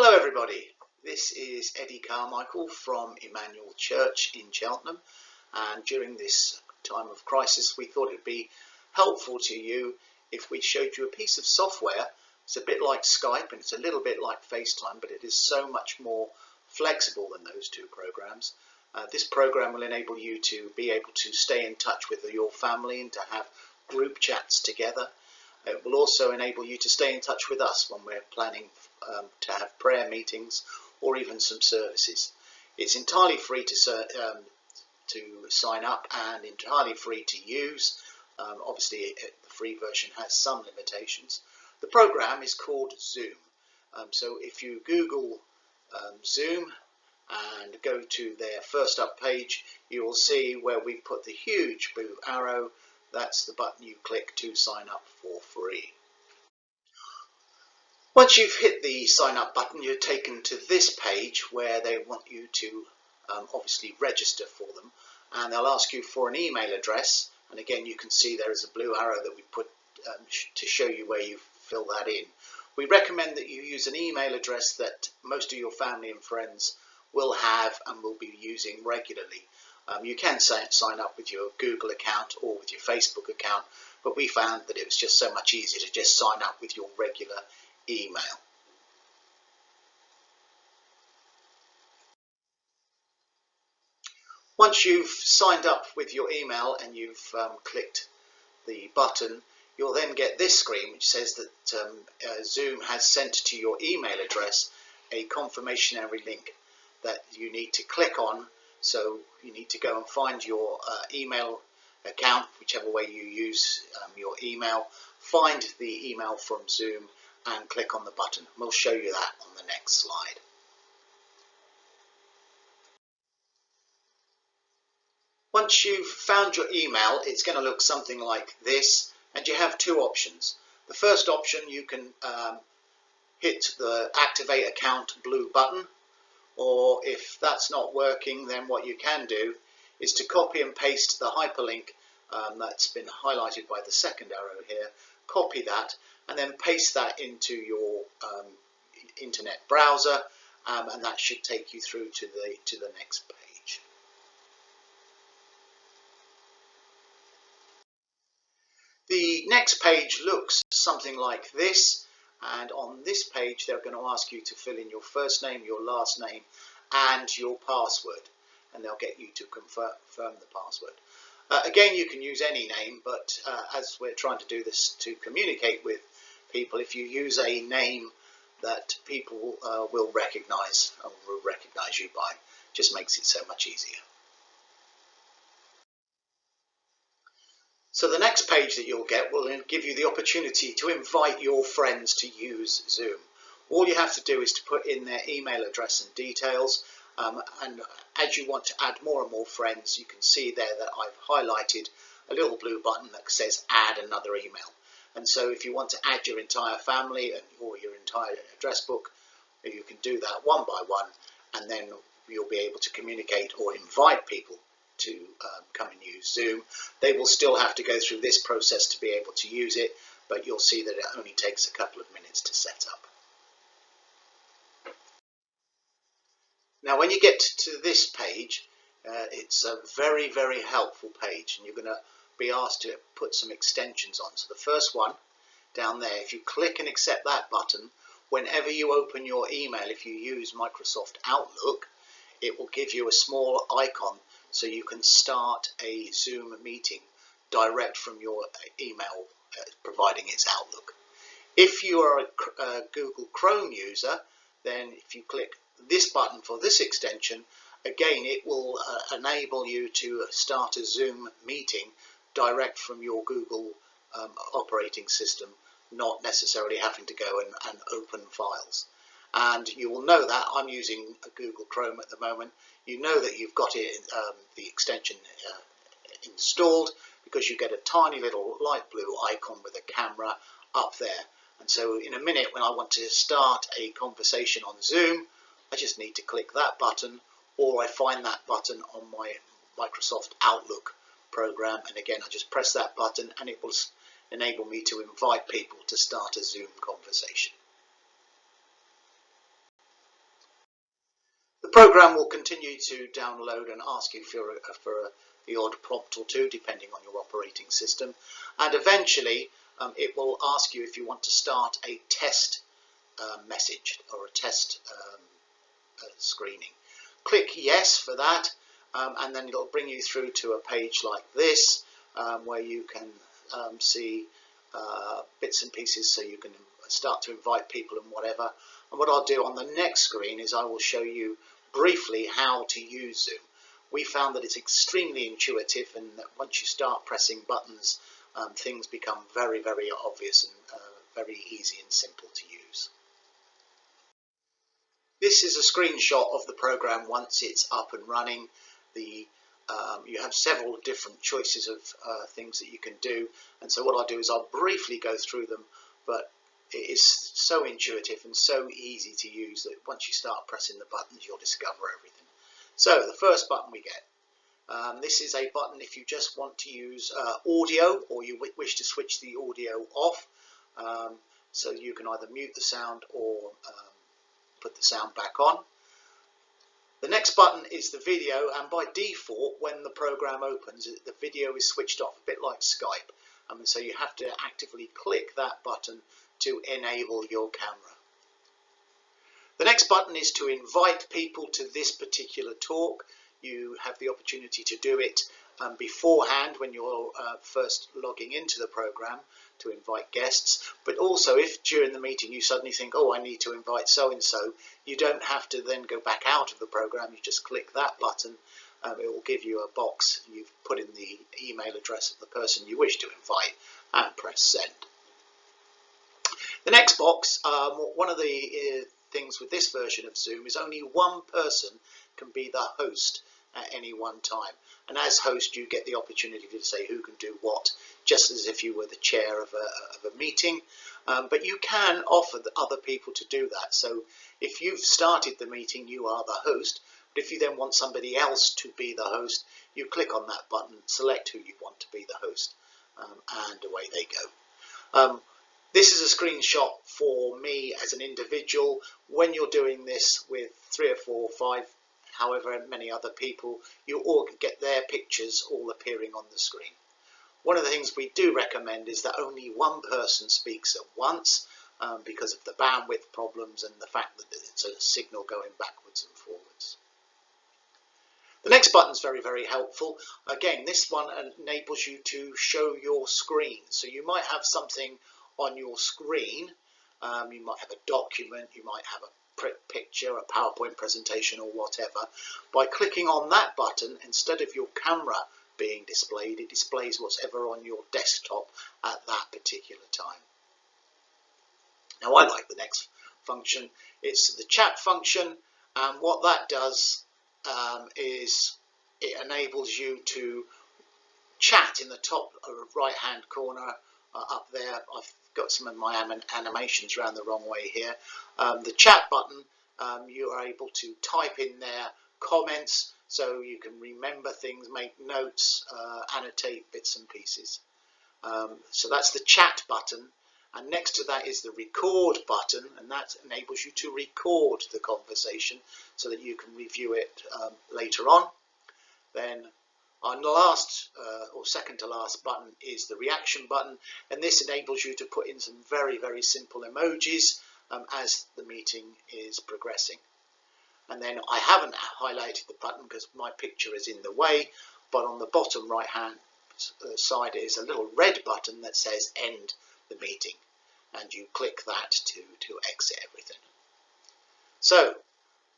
Hello everybody, this is Eddie Carmichael from Emmanuel Church in Cheltenham, and during this time of crisis we thought it would be helpful to you if we showed you a piece of software. It's a bit like Skype and it's a little bit like Facetime, but it is so much more flexible than those two programs. This program will enable you to be able to stay in touch with your family and to have group chats together. It will also enable you to stay in touch with us when we're planning to have prayer meetings or even some services. It's entirely free to sign up and entirely free to use. Obviously, the free version has some limitations. The program is called Zoom. So if you Google Zoom and go to their first up page, you will see where we put the huge blue arrow. That's the button you click to sign up for free. Once you've hit the sign up button, you're taken to this page where they want you to obviously register for them, and they'll ask you for an email address, and again you can see there is a blue arrow that we put to show you where you fill that in. We recommend that you use an email address that most of your family and friends will have and will be using regularly. You can sign up with your Google account or with your Facebook account, but we found that it was just so much easier to just sign up with your regular email. Once you've signed up with your email and you've clicked the button, you'll then get this screen which says that Zoom has sent to your email address a confirmatory link that you need to click on. So you need to go and find your email account, whichever way you use your email, find the email from Zoom and click on the button. We'll show you that on the next slide. Once you've found your email, it's going to look something like this, and you have two options. The first option, you can hit the activate account blue button, or if that's not working, then what you can do is to copy and paste the hyperlink that's been highlighted by the second arrow here. Copy that and then paste that into your internet browser, and that should take you through to the next page. The next page looks something like this, and on this page they're going to ask you to fill in your first name, your last name and your password, and they'll get you to confirm the password. Again, you can use any name, but as we're trying to do this to communicate with people, if you use a name that people will recognize you by, just makes it so much easier. So the next page that you'll get will give you the opportunity to invite your friends to use Zoom. All you have to do is to put in their email address and details, and as you want to add more and more friends, you can see there that I've highlighted a little blue button that says add another email. And so if you want to add your entire family or your entire address book, you can do that one by one, and then you'll be able to communicate or invite people to come and use Zoom. They will still have to go through this process to be able to use it, but you'll see that it only takes a couple of minutes to set up. Now when you get to this page, it's a very, very helpful page, and you're going to be asked to put some extensions on. So the first one down there, if you click and accept that button, whenever you open your email, if you use Microsoft Outlook, it will give you a small icon so you can start a Zoom meeting direct from your email, providing it's Outlook. If you are a Google Chrome user, then if you click this button for this extension, again it will enable you to start a Zoom meeting direct from your Google operating system, not necessarily having to go and open files. And you will know that I'm using a Google Chrome at the moment. You know that you've got it, the extension installed, because you get a tiny little light blue icon with a camera up there. And so in a minute, when I want to start a conversation on Zoom, I just need to click that button, or I find that button on my Microsoft Outlook program, and again I just press that button and it will enable me to invite people to start a Zoom conversation. program will continue to download and ask you for the odd prompt or two, depending on your operating system, and eventually it will ask you if you want to start a test message or a test screening. Click yes for that, and then it'll bring you through to a page like this, where you can see bits and pieces, so you can start to invite people and whatever. And what I'll do on the next screen is I will show you briefly how to use Zoom. We found that it's extremely intuitive, and that once you start pressing buttons, things become very, very obvious and very easy and simple to use. This is a screenshot of the program once it's up and running. You have several different choices of things that you can do, and so what I'll do is I'll briefly go through them, but it is so intuitive and so easy to use that once you start pressing the buttons, you'll discover everything. So the first button we get, this is a button if you just want to use audio, or you wish to switch the audio off, so you can either mute the sound or put the sound back on. The next button is the video, and by default when the program opens the video is switched off, a bit like Skype, and so you have to actively click that button to enable your camera. The next button is to invite people to this particular talk. You have the opportunity to do it beforehand when you're first logging into the program to invite guests, but also if during the meeting you suddenly think, oh, I need to invite so-and-so, you don't have to then go back out of the program. You just click that button. It will give you a box. You've put in the email address of the person you wish to invite and press send. The next box, one of the things with this version of Zoom is only one person can be the host at any one time, and as host you get the opportunity to say who can do what, just as if you were the chair of a meeting, but you can offer the other people to do that. So if you've started the meeting, you are the host, but if you then want somebody else to be the host, you click on that button, select who you want to be the host, and away they go. This is a screenshot for me as an individual. When you're doing this with 3 or 4 or 5, however many other people, you all get their pictures all appearing on the screen. One of the things we do recommend is that only one person speaks at once, because of the bandwidth problems and the fact that it's a signal going backwards and forwards. The next button is very, very helpful. Again, this one enables you to show your screen. So you might have something on your screen, you might have a document, you might have a picture, a PowerPoint presentation or whatever. By clicking on that button, instead of your camera being displayed, it displays what's ever on your desktop at that particular time. Now I like the next function. It's the chat function, and what that does is it enables you to chat in the top right hand corner up there. I've got some of my animations around the wrong way here. The chat button, you are able to type in there comments, so you can remember things, make notes, annotate bits and pieces. So that's the chat button, and next to that is the record button, and that enables you to record the conversation so that you can review it later on. Then on the last or second to last button is the reaction button, and this enables you to put in some very, very simple emojis as the meeting is progressing. And then I haven't highlighted the button because my picture is in the way, but on the bottom right hand side is a little red button that says end the meeting, and you click that to exit everything. So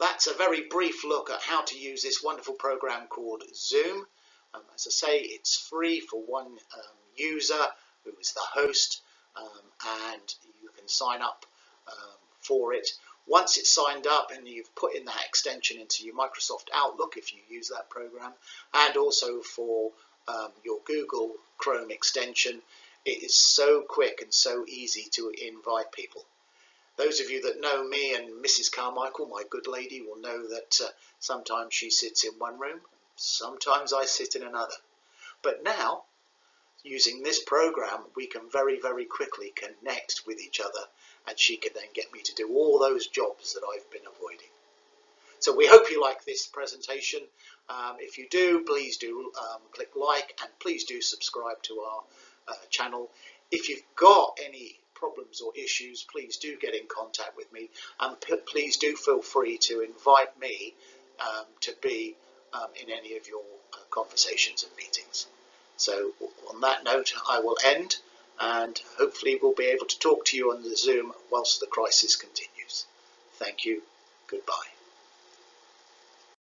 that's a very brief look at how to use this wonderful program called Zoom. As I say, it's free for one user who is the host, and you can sign up for it. Once it's signed up and you've put in that extension into your Microsoft Outlook, if you use that program, and also for your Google Chrome extension, it is so quick and so easy to invite people. Those of you that know me and Mrs. Carmichael, my good lady, will know that sometimes she sits in one room, sometimes I sit in another. But now, using this program, we can very, very quickly connect with each other, and she can then get me to do all those jobs that I've been avoiding. So we hope you like this presentation. If you do, please do click like, and please do subscribe to our channel. If you've got any problems or issues, please do get in contact with me, and please do feel free to invite me to be in any of your conversations and meetings. So on that note, I will end, and hopefully we'll be able to talk to you on the Zoom whilst the crisis continues. Thank you. Goodbye.